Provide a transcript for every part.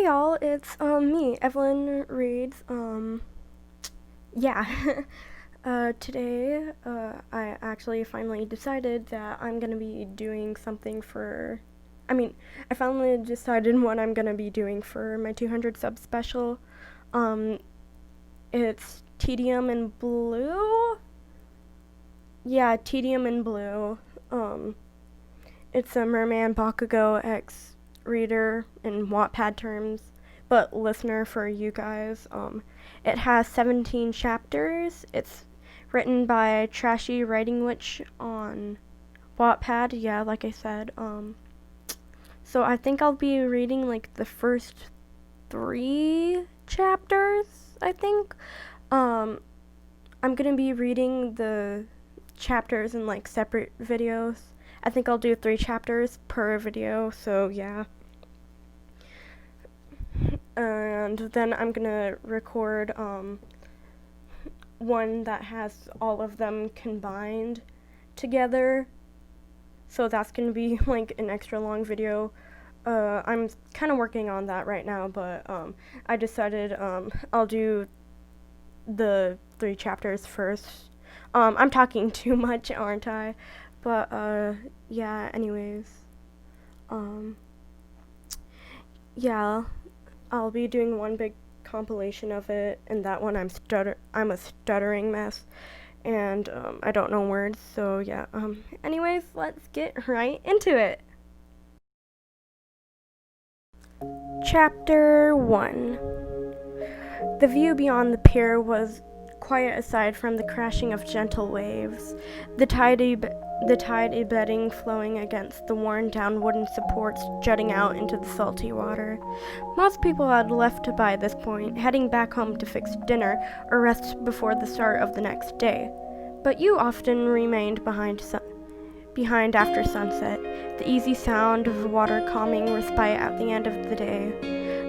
Hey y'all, it's me, Queen.Reads. Yeah. Today, I actually finally decided that I'm gonna be doing something for. I finally decided what I'm gonna be doing for my 200 sub special. Um, it's Tedium in blue. Yeah, Tedium in blue. Um, it's a Merman Bakugo X reader in Wattpad terms, but listener for you guys. It has 17 chapters. It's written by Trashy Writing Witch on Wattpad. Yeah, like I said. So I think I'll be reading like the first 3 chapters. I think. I'm gonna be reading the chapters in like separate videos. I think I'll do 3 chapters per video, so yeah. And then I'm gonna record one that has all of them combined together. So that's gonna be like an extra long video. I'm kind of working on that right now, but I decided I'll do the 3 chapters first. I'm talking too much, aren't I? But yeah, anyways. Yeah, I'll be doing one big compilation of it, and that one I'm a stuttering mess, and I don't know words, so yeah. Anyways, let's get right into it. Chapter 1. The view beyond the pier was quiet aside from the crashing of gentle waves, the tide bedding flowing against the worn-down wooden supports jutting out into the salty water. Most people had left by this point, heading back home to fix dinner or rest before the start of the next day. But you often remained behind after sunset, the easy sound of water calming respite at the end of the day.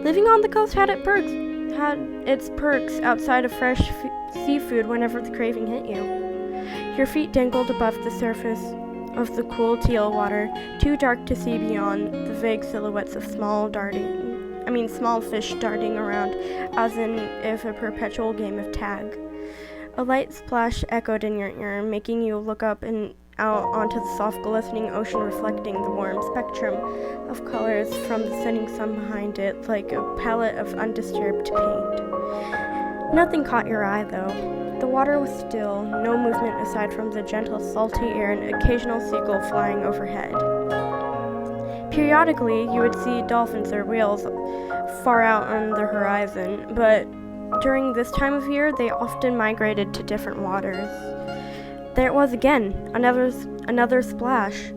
Living on the coast had its perks outside of fresh seafood whenever the craving hit you. Your feet dangled above the surface of the cool teal water, too dark to see beyond the vague silhouettes of small fish darting around, as in if a perpetual game of tag. A light splash echoed in your ear, making you look up and out onto the soft glistening ocean, reflecting the warm spectrum of colors from the setting sun behind it like a palette of undisturbed paint. Nothing caught your eye, though. The water was still, no movement aside from the gentle, salty air and occasional seagull flying overhead. Periodically, you would see dolphins or whales far out on the horizon, but during this time of year, they often migrated to different waters. There it was again, another splash,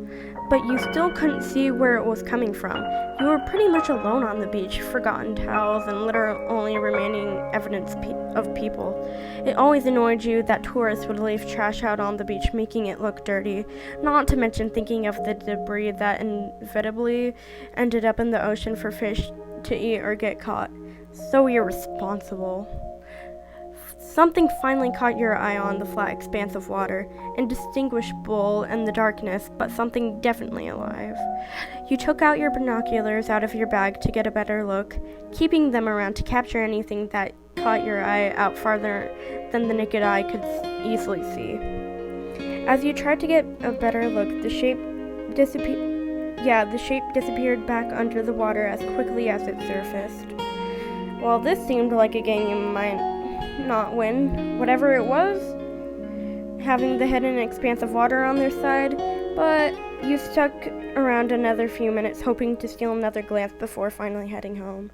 but you still couldn't see where it was coming from. You were pretty much alone on the beach, forgotten towels and literal only remaining evidence of people. It always annoyed you that tourists would leave trash out on the beach, making it look dirty, not to mention thinking of the debris that inevitably ended up in the ocean for fish to eat or get caught. So irresponsible. Something finally caught your eye on the flat expanse of water, indistinguishable in the darkness, but something definitely alive. You took out your binoculars out of your bag to get a better look, keeping them around to capture anything that caught your eye out farther than the naked eye could easily see. As you tried to get a better look, the shape disappeared back under the water as quickly as it surfaced. While this seemed like a game you might not win, whatever it was, having the hidden expanse of water on their side, but you stuck around another few minutes hoping to steal another glance before finally heading home.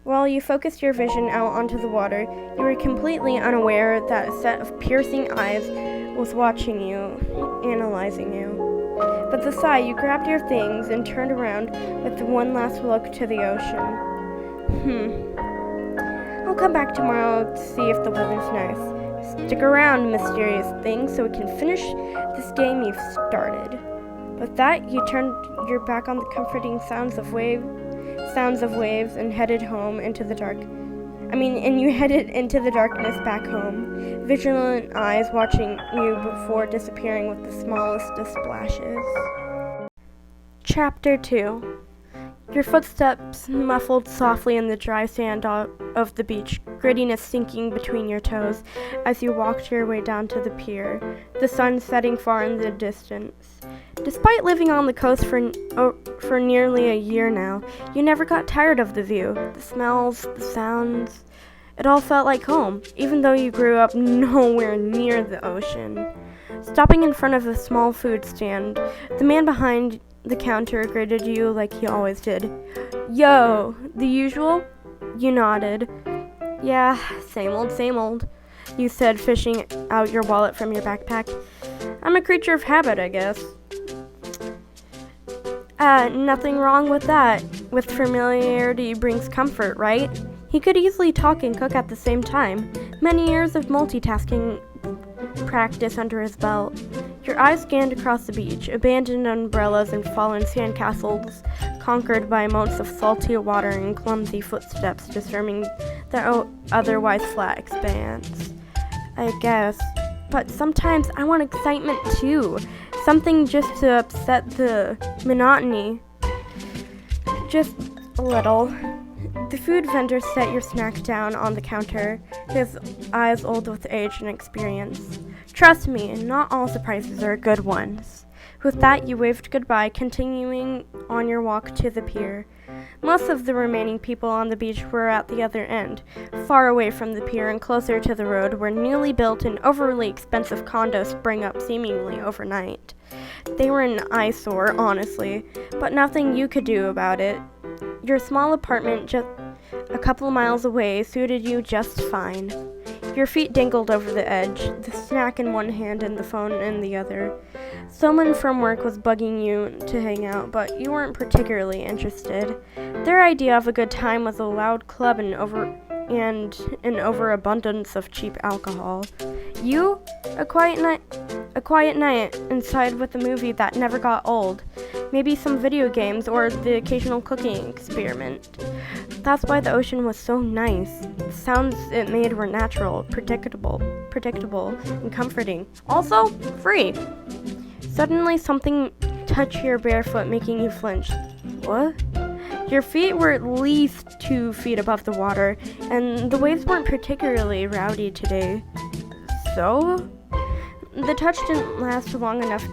While you focused your vision out onto the water, you were completely unaware that a set of piercing eyes was watching you, analyzing you. With a sigh, you grabbed your things and turned around with one last look to the ocean. I'll come back tomorrow to see if the weather's nice. Stick around, mysterious thing, so we can finish this game you've started. With that, you turned your back on the comforting sounds of waves and headed home into the dark. You headed into the darkness back home, vigilant eyes watching you before disappearing with the smallest of splashes. Chapter 2. Your footsteps muffled softly in the dry sand of the beach, grittiness sinking between your toes as you walked your way down to the pier, the sun setting far in the distance. Despite living on the coast for nearly a year now, you never got tired of the view, the smells, the sounds. It all felt like home, even though you grew up nowhere near the ocean. Stopping in front of a small food stand, the man behind the counter greeted you like he always did. "Yo, the usual?" You nodded. "Yeah, same old," you said, fishing out your wallet from your backpack. "I'm a creature of habit, I guess." Nothing wrong with that. With familiarity brings comfort, right? He could easily talk and cook at the same time. Many years of multitasking practice under his belt. Your eyes scanned across the beach, abandoned umbrellas and fallen sandcastles, conquered by moats of salty water and clumsy footsteps disturbing the otherwise flat expanse. I guess. But sometimes I want excitement too. Something just to upset the monotony. Just a little. The food vendor set your snack down on the counter, his eyes old with age and experience. "Trust me, not all surprises are good ones." With that, you waved goodbye, continuing on your walk to the pier. Most of the remaining people on the beach were at the other end, far away from the pier and closer to the road, where newly built and overly expensive condos sprang up seemingly overnight. They were an eyesore, honestly, but nothing you could do about it. Your small apartment just a couple miles away suited you just fine. Your feet dangled over the edge, the snack in one hand and the phone in the other. Someone from work was bugging you to hang out, but you weren't particularly interested. Their idea of a good time was a loud club and an overabundance of cheap alcohol. You? A quiet night inside with a movie that never got old. Maybe some video games or the occasional cooking experiment. That's why the ocean was so nice. The sounds it made were natural, predictable, and comforting. Also, free. Suddenly, something touched your bare foot, making you flinch. What? Your feet were at least 2 feet above the water, and the waves weren't particularly rowdy today. So? The touch didn't last long enough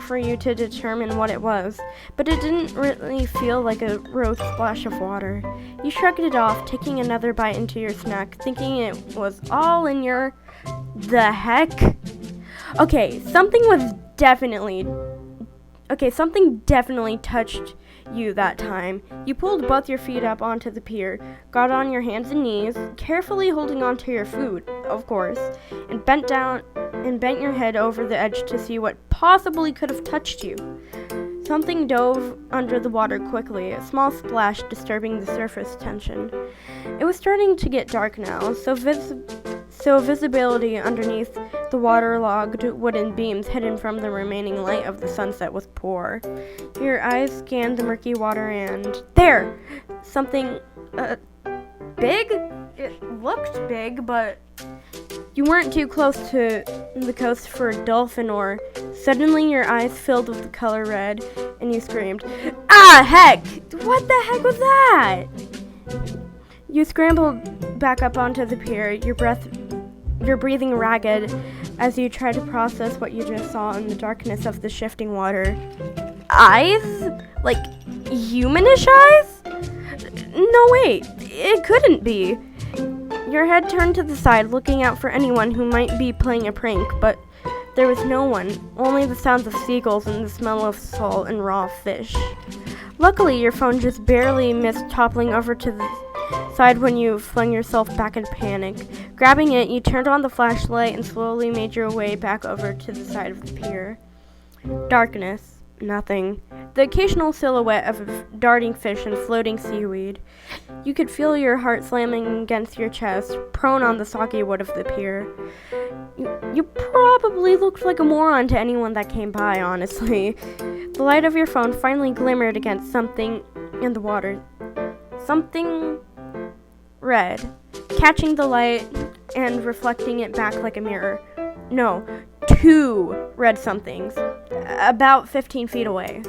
for you to determine what it was, but it didn't really feel like a rogue splash of water. You shrugged it off, taking another bite into your snack, thinking it was all in your... The heck? Okay, something definitely touched you that time. You pulled both your feet up onto the pier, got on your hands and knees, carefully holding onto your food, of course, and bent your head over the edge to see what possibly could have touched you. Something dove under the water quickly, a small splash disturbing the surface tension. It was starting to get dark now, so visibility underneath the waterlogged wooden beams hidden from the remaining light of the sunset was poor. Your eyes scanned the murky water and... There! Something... big? It looked big, but... You weren't too close to the coast for a dolphin or... Suddenly your eyes filled with the color red, and you screamed, "Ah, heck! What the heck was that?" You scrambled back up onto the pier, your breathing ragged as you tried to process what you just saw in the darkness of the shifting water. Eyes? Like, humanish eyes? No, wait, it couldn't be. Your head turned to the side, looking out for anyone who might be playing a prank, but there was no one, only the sounds of seagulls and the smell of salt and raw fish. Luckily, your phone just barely missed toppling over to the side when you flung yourself back in panic. Grabbing it, you turned on the flashlight and slowly made your way back over to the side of the pier. Darkness. Nothing. The occasional silhouette of a darting fish and floating seaweed. You could feel your heart slamming against your chest, prone on the soggy wood of the pier. You probably looked like a moron to anyone that came by, honestly. The light of your phone finally glimmered against something in the water. Something red, catching the light and reflecting it back like a mirror. No, 2 red somethings, about 15 feet away.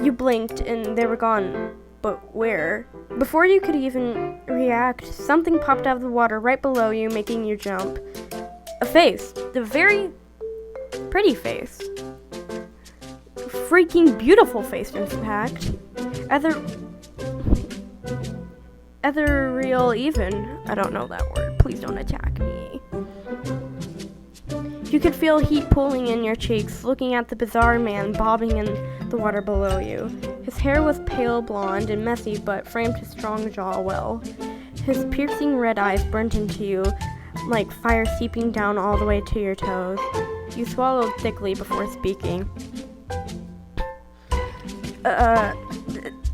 You blinked and they were gone. but where? Before you could even react, something popped out of the water right below you, making you jump. A face. A very pretty face. Freaking beautiful face, in fact. Ethereal even. I don't know that word. Please don't attack me. You could feel heat pooling in your cheeks, looking at the bizarre man bobbing in the water below you. His hair was pale blonde and messy, but framed his strong jaw well. His piercing red eyes burnt into you, like fire seeping down all the way to your toes. You swallowed thickly before speaking.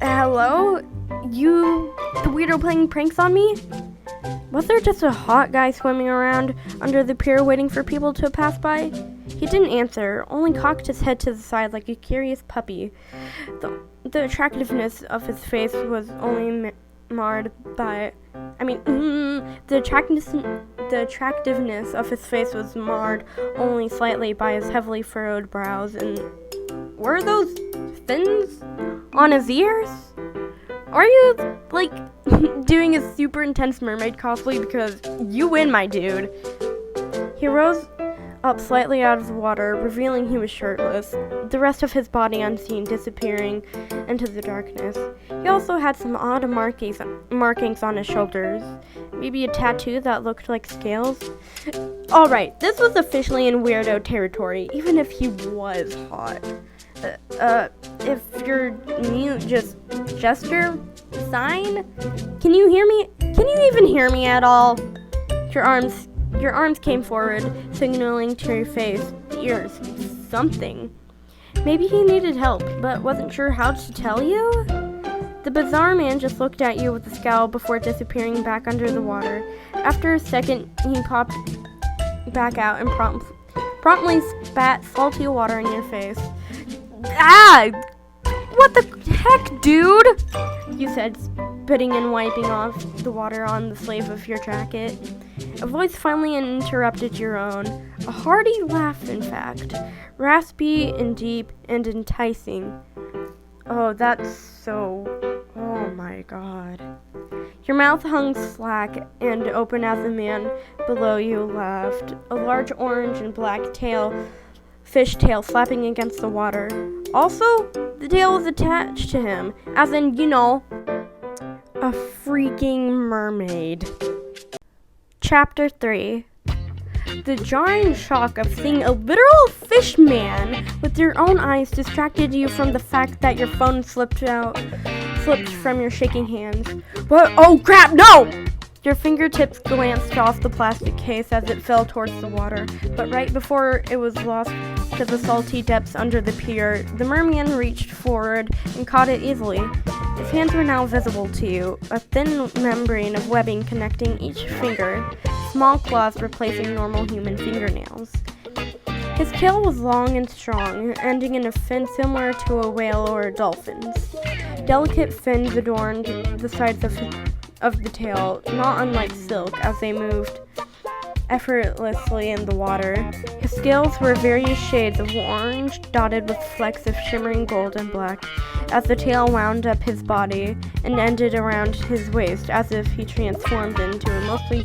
Hello? You, the weirdo playing pranks on me? Was there just a hot guy swimming around under the pier waiting for people to pass by? He didn't answer, only cocked his head to the side like a curious puppy. The attractiveness of his face was only marred by... the attractiveness of his face was marred only slightly by his heavily furrowed brows and... Were those fins on his ears? Are you, doing a super intense mermaid cosplay? Because you win, my dude. He rose up slightly out of the water, revealing he was shirtless, the rest of his body unseen, disappearing into the darkness. He also had some odd markings on his shoulders. Maybe a tattoo that looked like scales. Alright, this was officially in weirdo territory, even if he was hot. If you're mute, just gesture, sign. Can you hear me? Can you even hear me at all? Your arms came forward, signaling to your face, ears, something. Maybe he needed help, but wasn't sure how to tell you? The bizarre man just looked at you with a scowl before disappearing back under the water. After a second, he popped back out and promptly spat salty water in your face. Ah! What the heck, dude? You said, spitting and wiping off the water on the sleeve of your jacket. A voice finally interrupted your own. A hearty laugh, in fact. Raspy and deep and enticing. Oh, that's so... Oh my god. Your mouth hung slack and open as the man below you laughed. A large orange and black fish tail flapping against the water. Also, the tail was attached to him, as in, a freaking mermaid. Chapter 3. The jarring shock of seeing a literal fish man with your own eyes distracted you from the fact that your phone slipped from your shaking hands. What? Oh crap, no! Your fingertips glanced off the plastic case as it fell towards the water, but right before it was lost to the salty depths under the pier, the merman reached forward and caught it easily. His hands were now visible to you, a thin membrane of webbing connecting each finger, small claws replacing normal human fingernails. His tail was long and strong, ending in a fin similar to a whale or a dolphin's. Delicate fins adorned the sides of the tail, not unlike silk, as they moved effortlessly in the water. His scales were various shades of orange, dotted with flecks of shimmering gold and black, as the tail wound up his body and ended around his waist, as if he transformed into a mostly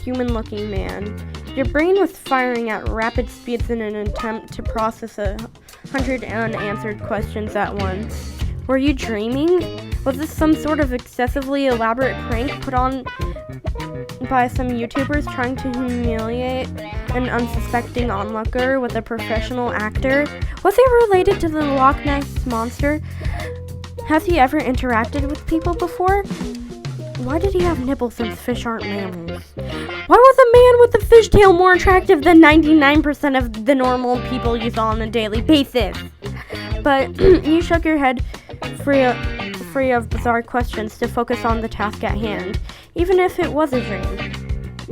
human-looking man. Your brain was firing at rapid speeds in an attempt to process 100 unanswered questions at once. Were you dreaming? Was this some sort of excessively elaborate prank put on by some YouTubers trying to humiliate an unsuspecting onlooker with a professional actor? Was he related to the Loch Ness Monster? Has he ever interacted with people before? Why did he have nipples since fish aren't mammals? Why was a man with a fishtail more attractive than 99% of the normal people you saw on a daily basis? But you shook your head free of bizarre questions to focus on the task at hand, even if it was a dream.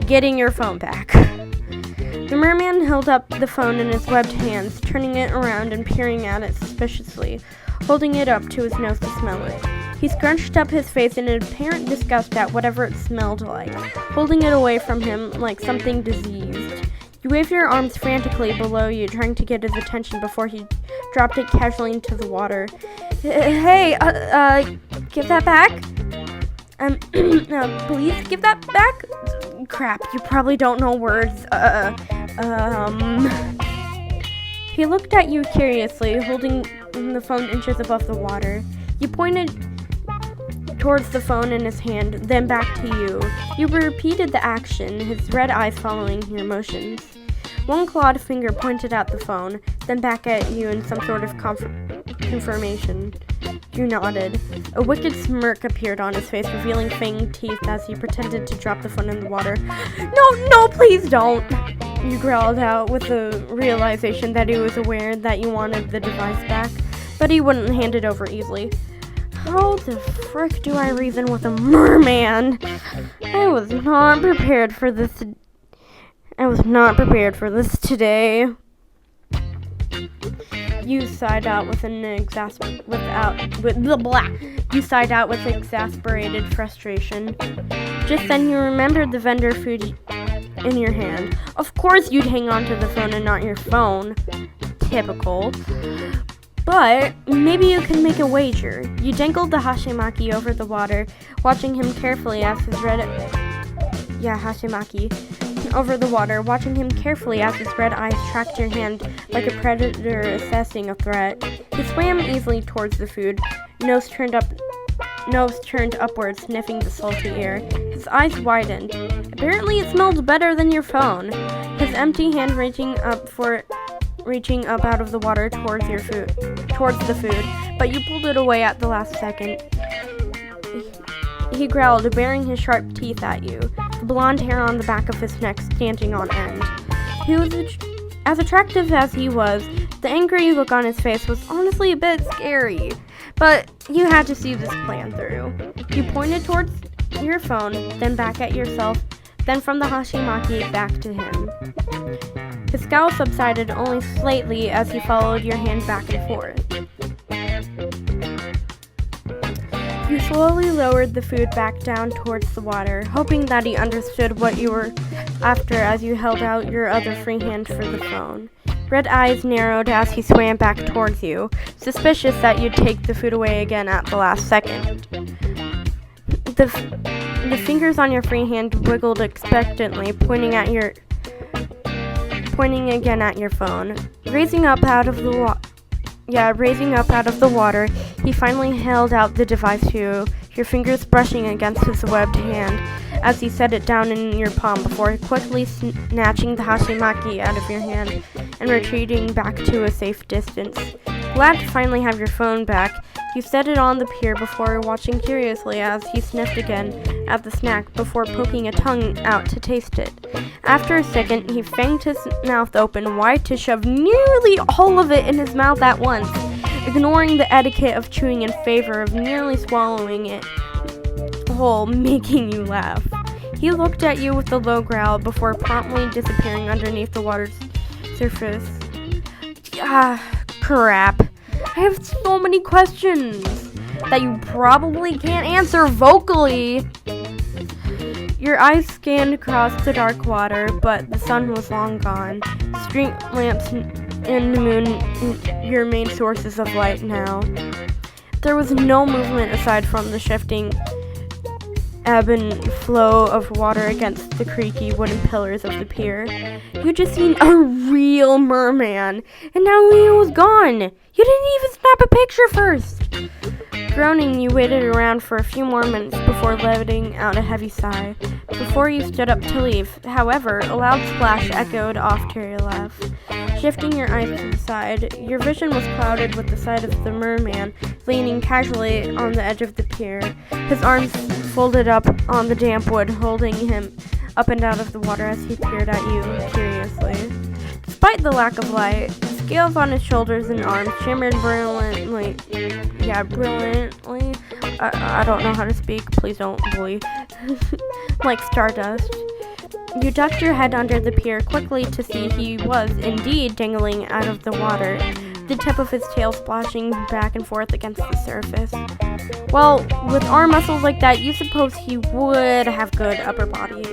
Getting your phone back. The merman held up the phone in his webbed hands, turning it around and peering at it suspiciously, holding it up to his nose to smell it. He scrunched up his face in apparent disgust at whatever it smelled like, holding it away from him like something diseased. You waved your arms frantically below you, trying to get his attention before he dropped it casually into the water. Hey, give that back. Please give that back. Crap, you probably don't know words. He looked at you curiously, holding the phone inches above the water. You pointed towards the phone in his hand, then back to you. You repeated the action, his red eyes following your motions. One clawed finger pointed at the phone, then back at you in some sort of confirmation. You nodded. A wicked smirk appeared on his face, revealing fanged teeth as he pretended to drop the phone in the water. No, please don't! You growled out with the realization that he was aware that you wanted the device back, but he wouldn't hand it over easily. How the frick do I reason with a merman? I was not prepared for this today. You sighed out with exasperated frustration. Just then you remembered the vendor food in your hand. Of course you'd hang on to the phone and not your phone. Typical. But maybe you can make a wager. You dangled the hashimaki over the water, watching him carefully as his red eyes tracked your hand like a predator assessing a threat. He swam easily towards the food, nose turned upward, sniffing the salty air. His eyes widened. Apparently it smelled better than your phone. His empty hand reaching up out of the water towards the food, but you pulled it away at the last second. He growled, baring his sharp teeth at you, the blonde hair on the back of his neck standing on end. He was as attractive as he was. The angry look on his face was honestly a bit scary, but you had to see this plan through. You pointed towards your phone, then back at yourself, then from the hashimaki back to him. His scowl subsided only slightly as he followed your hand back and forth. You slowly lowered the food back down towards the water, hoping that he understood what you were after as you held out your other free hand for the phone. Red eyes narrowed as he swam back towards you, suspicious that you'd take the food away again at the last second. The fingers on your free hand wiggled expectantly, pointing again at your phone. Raising up out of the water, he finally held out the device to you, your fingers brushing against his webbed hand as he set it down in your palm before quickly snatching the hashimaki out of your hand and retreating back to a safe distance. Glad to finally have your phone back, you set it on the pier before watching curiously as he sniffed again at the snack before poking a tongue out to taste it. After a second, he fanged his mouth open wide to shove nearly all of it in his mouth at once, ignoring the etiquette of chewing in favor of nearly swallowing it whole, making you laugh. He looked at you with a low growl before promptly disappearing underneath the water's surface. Crap. I have so many questions that you probably can't answer vocally. Your eyes scanned across the dark water, but the sun was long gone. Street lamps and the moon, your main sources of light now. There was no movement aside from the shifting ebb and flow of water against the creaky wooden pillars of the pier. You just seen a real merman, and now he was gone. You didn't even snap a picture first. Groaning, you waited around for a few more minutes before letting out a heavy sigh, before you stood up to leave. However, a loud splash echoed off to your left. Shifting your eyes to the side, your vision was clouded with the sight of the merman leaning casually on the edge of the pier, his arms folded up on the damp wood, holding him up and out of the water as he peered at you curiously. Despite the lack of light, the scales on his shoulders and arms shimmered brilliantly. I don't know how to speak, please don't bully. Like stardust. You ducked your head under the pier quickly to see he was indeed dangling out of the water, the tip of his tail splashing back and forth against the surface. Well, with arm muscles like that, you suppose he would have good upper body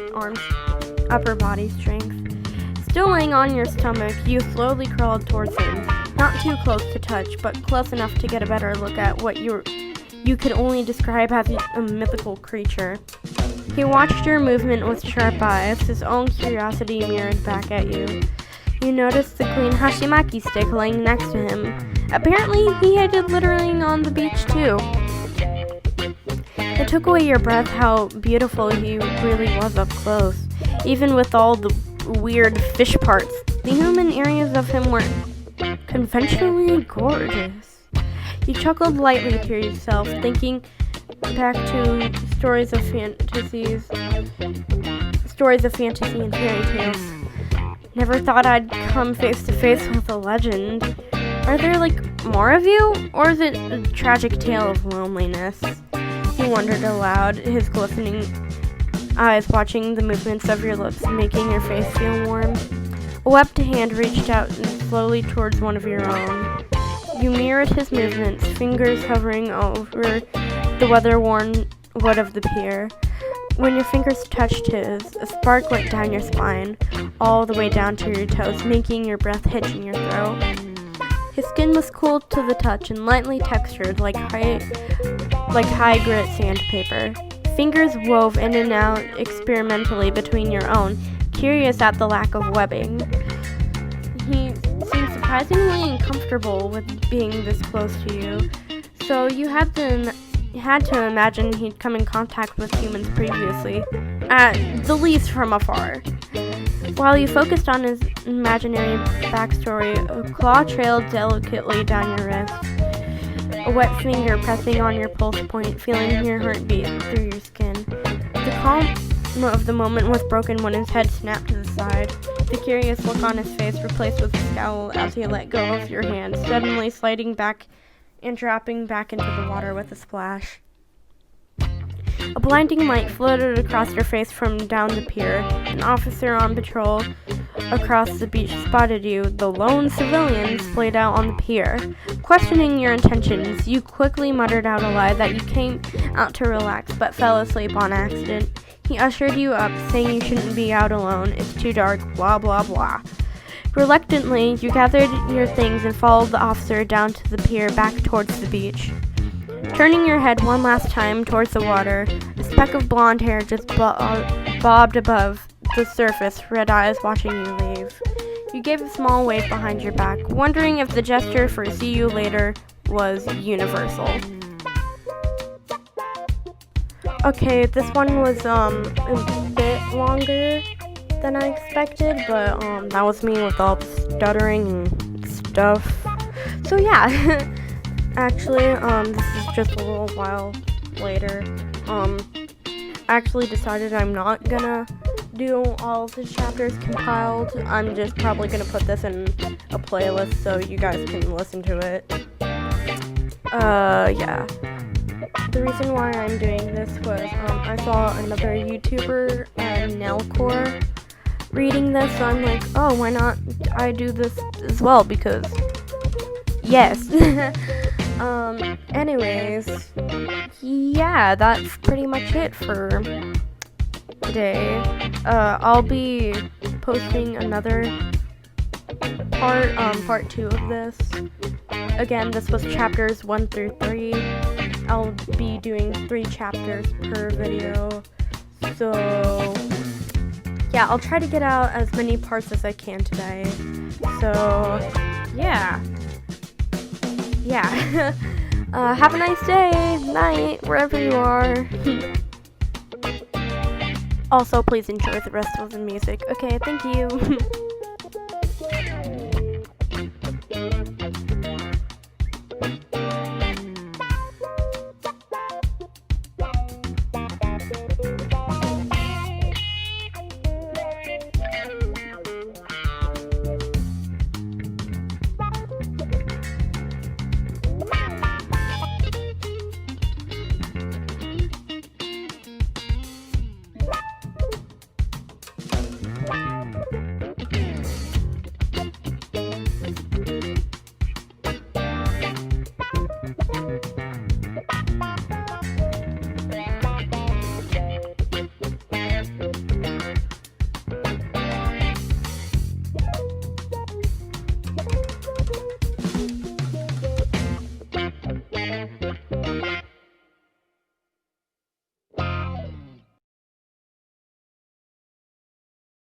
strength. Still laying on your stomach, you slowly crawled towards him, not too close to touch, but close enough to get a better look at what you you could only describe as a mythical creature. He watched your movement with sharp eyes, his own curiosity mirrored back at you. You noticed the Queen Hashimaki stick laying next to him. Apparently, he hated littering on the beach too. It took away your breath how beautiful he really was up close. Even with all the weird fish parts, the human areas of him were conventionally gorgeous. You chuckled lightly to yourself, thinking back to stories of fantasy and fairy tales. Never thought I'd come face to face with a legend. Are there, more of you? Or is it a tragic tale of loneliness? He wondered aloud, his glistening eyes watching the movements of your lips, making your face feel warm. A webbed hand reached out slowly towards one of your own. You mirrored his movements, fingers hovering over the weather-worn wood of the pier. When your fingers touched his, a spark went down your spine, all the way down to your toes, making your breath hitch in your throat. His skin was cool to the touch and lightly textured like high-grit sandpaper. Fingers wove in and out experimentally between your own, curious at the lack of webbing. He seemed surprisingly uncomfortable with being this close to you, so you had to imagine he'd come in contact with humans previously, at the least from afar. While you focused on his imaginary backstory, a claw trailed delicately down your wrist, a wet finger pressing on your pulse point, feeling your heartbeat through your skin. The calm of the moment was broken when his head snapped to the side, the curious look on his face replaced with a scowl as he let go of your hand, suddenly sliding back and dropping back into the water with a splash. A blinding light floated across your face from down the pier. An officer on patrol across the beach spotted you, the lone civilian splayed out on the pier. Questioning your intentions, you quickly muttered out a lie that you came out to relax but fell asleep on accident. He ushered you up, saying you shouldn't be out alone, it's too dark, blah blah blah. Reluctantly, you gathered your things and followed the officer down to the pier back towards the beach. Turning your head one last time towards the water, a speck of blonde hair just bobbed above the surface, red eyes watching you leave. You gave a small wave behind your back, wondering if the gesture for see you later was universal. Okay, this one was a bit longer than I expected, but that was me with all the stuttering and stuff. So yeah. Actually, this is just a little while later. I actually decided I'm not gonna do all of the chapters compiled. I'm just probably gonna put this in a playlist so you guys can listen to it. Yeah. The reason why I'm doing this was, I saw another YouTuber, Nelcore, reading this, so I'm like, oh, why not I do this as well, because, yes. Anyways, yeah, that's pretty much it for today. I'll be posting another part 2 of this. Again, this was chapters 1 through 3. I'll be doing 3 chapters per video. So, yeah, I'll try to get out as many parts as I can today. So, yeah. Have a nice day, night, wherever you are. Also, please enjoy the rest of the music. Okay, thank you.